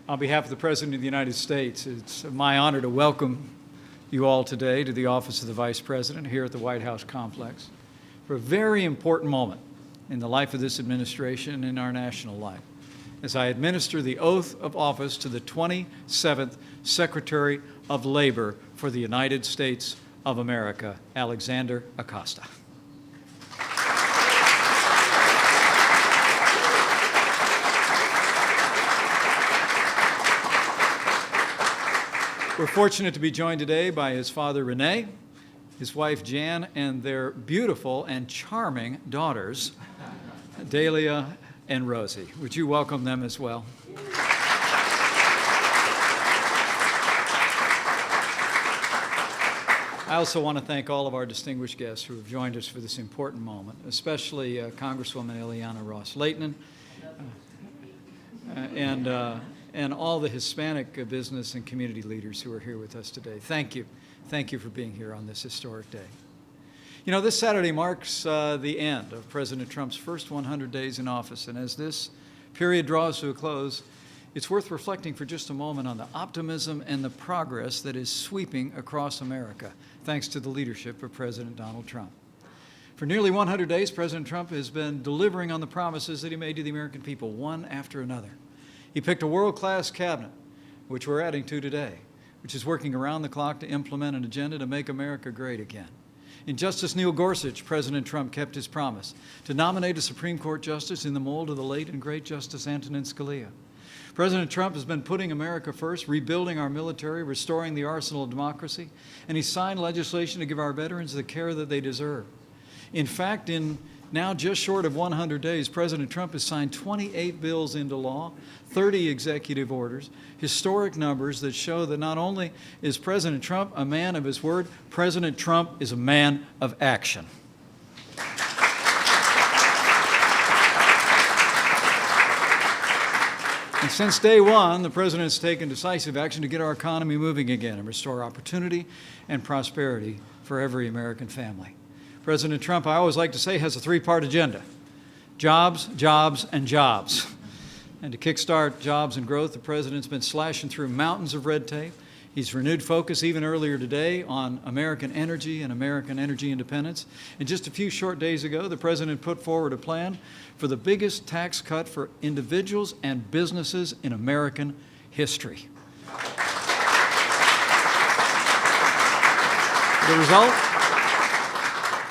On behalf of the President of the United States, it's my honor to welcome you all today to the office of the Vice President here at the White House complex for a very important moment in the life of this administration and in our national life, as I administer the oath of office to the 27th Secretary of Labor for the United States of America, Alexander Acosta. We're fortunate to be joined today by his father, Rene, his wife, Jan, and their beautiful and charming daughters, Dahlia and Rosie. Would you welcome them as well? I also want to thank all of our distinguished guests who have joined us for this important moment, especially Congresswoman Ileana Ros-Lehtinen and all the Hispanic business and community leaders who are here with us today. Thank you. Thank you for being here on this historic day. You know, this Saturday marks the end of President Trump's first 100 days in office, and as this period draws to a close, it's worth reflecting for just a moment on the optimism and the progress that is sweeping across America, thanks to the leadership of President Donald Trump. For nearly 100 days, President Trump has been delivering on the promises that he made to the American people, one after another. He picked a world-class cabinet, which we're adding to today, which is working around the clock to implement an agenda to make America great again. In Justice Neil Gorsuch, President Trump kept his promise to nominate a Supreme Court justice in the mold of the late and great Justice Antonin Scalia. President Trump has been putting America first, rebuilding our military, restoring the arsenal of democracy, and he signed legislation to give our veterans the care that they deserve. In fact, in now just short of 100 days, President Trump has signed 28 bills into law, 30 executive orders, historic numbers that show that not only is President Trump a man of his word, President Trump is a man of action. And since day one, the President has taken decisive action to get our economy moving again and restore opportunity and prosperity for every American family. President Trump, I always like to say, has a three-part agenda: jobs, jobs, and jobs. And to kickstart jobs and growth, the President's been slashing through mountains of red tape. He's renewed focus even earlier today on American energy and American energy independence. And just a few short days ago, the President put forward a plan for the biggest tax cut for individuals and businesses in American history. The result?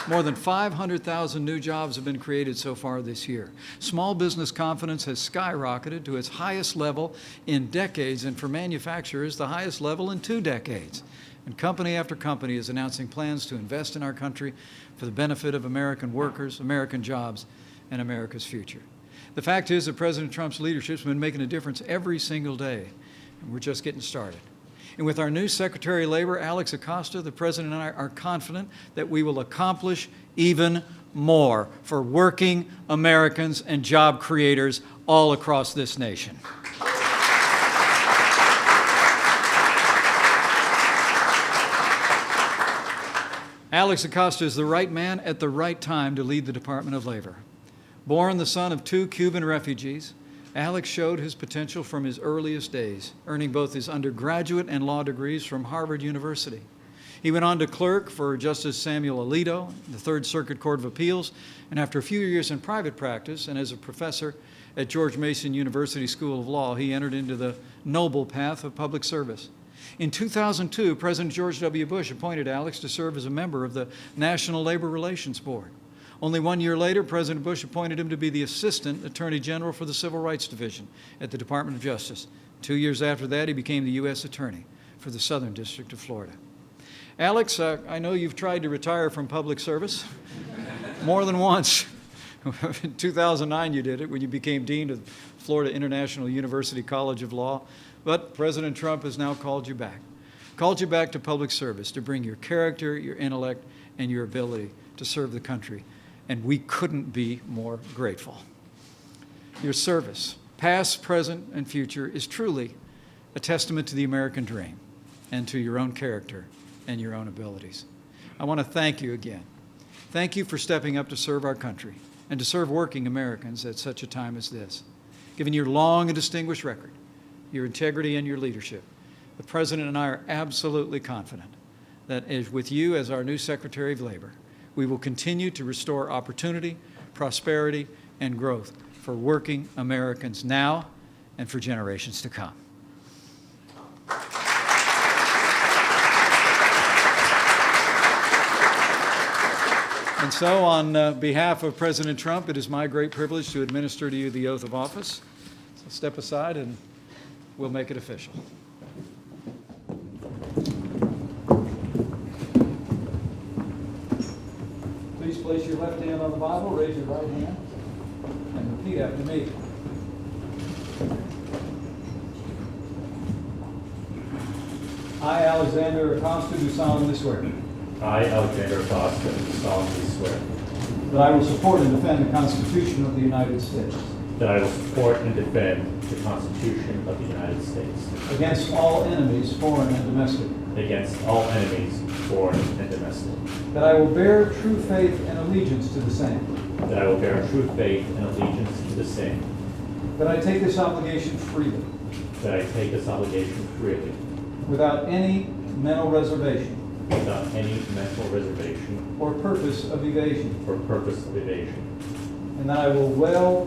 More than 500,000 new jobs have been created so far this year. Small business confidence has skyrocketed to its highest level in decades, and for manufacturers, the highest level in 2 decades. And company after company is announcing plans to invest in our country for the benefit of American workers, American jobs, and America's future. The fact is that President Trump's leadership has been making a difference every single day, and we're just getting started. And with our new Secretary of Labor, Alex Acosta, the President and I are confident that we will accomplish even more for working Americans and job creators all across this nation. Alex Acosta is the right man at the right time to lead the Department of Labor. Born the son of 2 Cuban refugees, Alex showed his potential from his earliest days, earning both his undergraduate and law degrees from Harvard University. He went on to clerk for Justice Samuel Alito, the Third Circuit Court of Appeals, and after a few years in private practice and as a professor at George Mason University School of Law, he entered into the noble path of public service. In 2002, President George W. Bush appointed Alex to serve as a member of the National Labor Relations Board. Only 1 year later, President Bush appointed him to be the Assistant Attorney General for the Civil Rights Division at the Department of Justice. 2 years after that, he became the U.S. Attorney for the Southern District of Florida. Alex, I know you've tried to retire from public service more than once. In 2009, you did it when you became Dean of Florida International University College of Law. But President Trump has now called you back to public service to bring your character, your intellect, and your ability to serve the country. And we couldn't be more grateful. Your service, past, present, and future, is truly a testament to the American dream and to your own character and your own abilities. I want to thank you again. Thank you for stepping up to serve our country and to serve working Americans at such a time as this. Given your long and distinguished record, your integrity, and your leadership. The President and I are absolutely confident that with you as our new Secretary of Labor, we will continue to restore opportunity, prosperity, and growth for working Americans now and for generations to come. And so, on behalf of President Trump, it is my great privilege to administer to you the oath of office. So step aside and we'll make it official. Please place your left hand on the Bible, raise your right hand, and repeat after me. I, Alexander Acosta, do solemnly swear I, Alexander Acosta, do solemnly swear that I will support and defend the Constitution of the United States that I will support and defend the Constitution of the United States against all enemies, foreign and domestic, against all enemies, foreign and domestic, that I will bear true faith and allegiance to the same, that I will bear true faith and allegiance to the same, that I take this obligation freely, that I take this obligation freely, without any mental reservation without any mental reservation or purpose of evasion, or purpose of evasion, and that I will well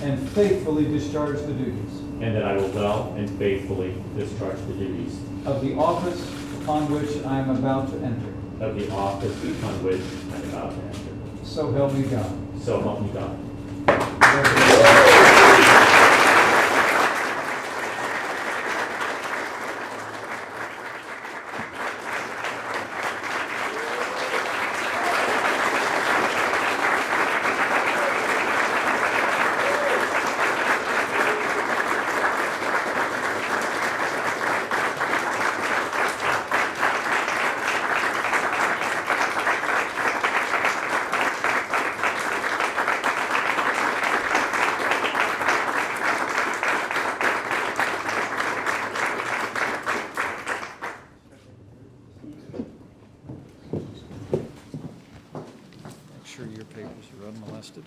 and faithfully discharge the duties and that I will well and faithfully discharge the duties of the office upon which I am about to enter. of the office upon which I am about to enter. So help me God. So help me God. Make sure your papers are unmolested.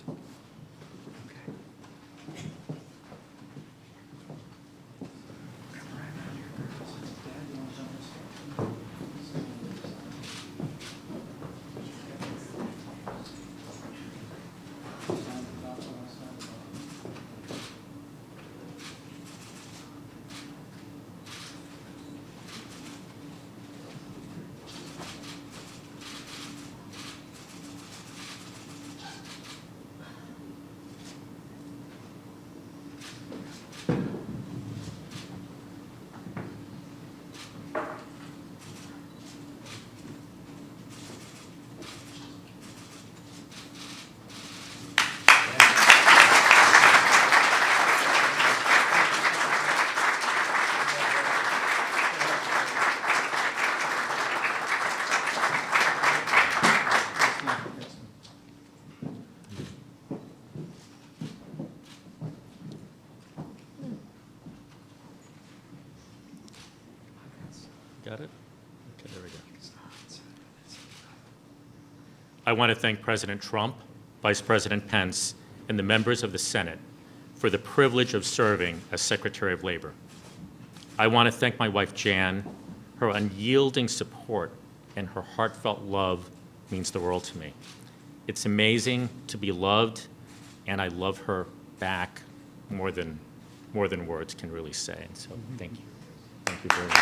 Got it? Okay, there we go. I want to thank President Trump, Vice President Pence, and the members of the Senate for the privilege of serving as Secretary of Labor. I want to thank my wife, Jan. Her unyielding support and her heartfelt love means the world to me. It's amazing to be loved, and I love her back more than words can really say. And so, thank you. Thank you very much.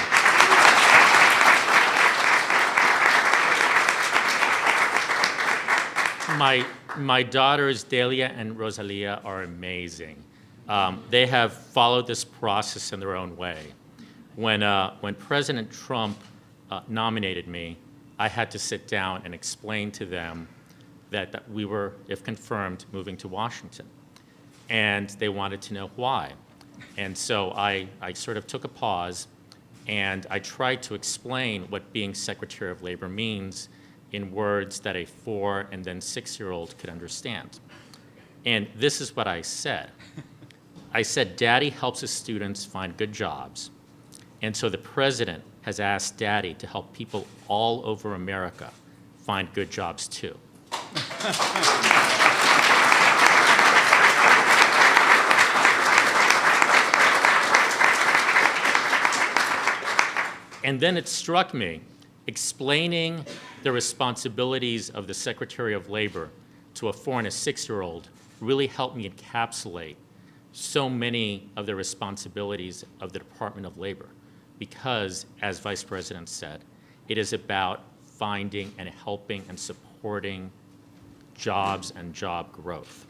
My daughters, Delia and Rosalia, are amazing. They have followed this process in their own way. When President Trump nominated me, I had to sit down and explain to them that we were, if confirmed, moving to Washington. And they wanted to know why. And so I sort of took a pause, and I tried to explain what being Secretary of Labor means in words that a 4- and then 6-year-old could understand. And this is what I said. I said, Daddy helps his students find good jobs. And so the president has asked Daddy to help people all over America find good jobs too. And then it struck me, explaining the responsibilities of the Secretary of Labor to a 4- and 6-year-old really helped me encapsulate so many of the responsibilities of the Department of Labor, because, as Vice President said, it is about finding and helping and supporting jobs and job growth.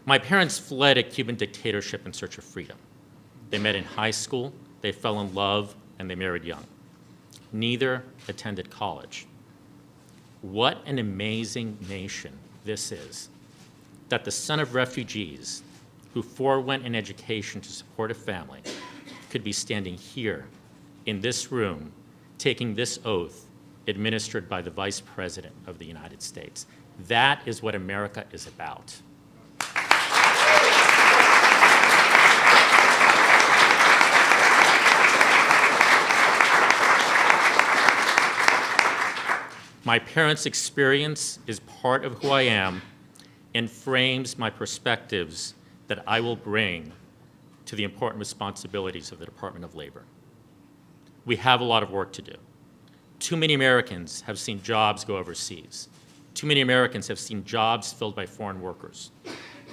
My parents fled a Cuban dictatorship in search of freedom. They met in high school, they fell in love, and they married young. Neither attended college. What an amazing nation this is, that the son of refugees who forewent an education to support a family could be standing here in this room taking this oath administered by the Vice President of the United States. That is what America is about. My parents' experience is part of who I am and frames my perspectives that I will bring to the important responsibilities of the Department of Labor. We have a lot of work to do. Too many Americans have seen jobs go overseas. Too many Americans have seen jobs filled by foreign workers.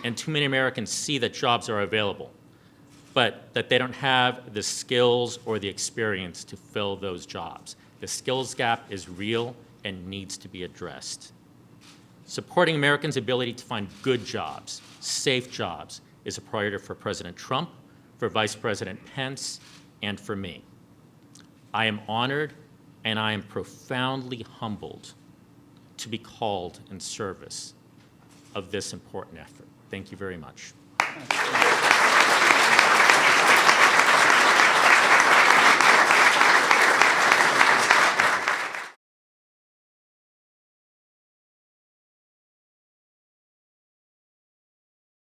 And too many Americans see that jobs are available, but that they don't have the skills or the experience to fill those jobs. The skills gap is real and needs to be addressed. Supporting Americans' ability to find good jobs, safe jobs, is a priority for President Trump, for Vice President Pence, and for me. I am honored and I am profoundly humbled to be called in service of this important effort. Thank you very much.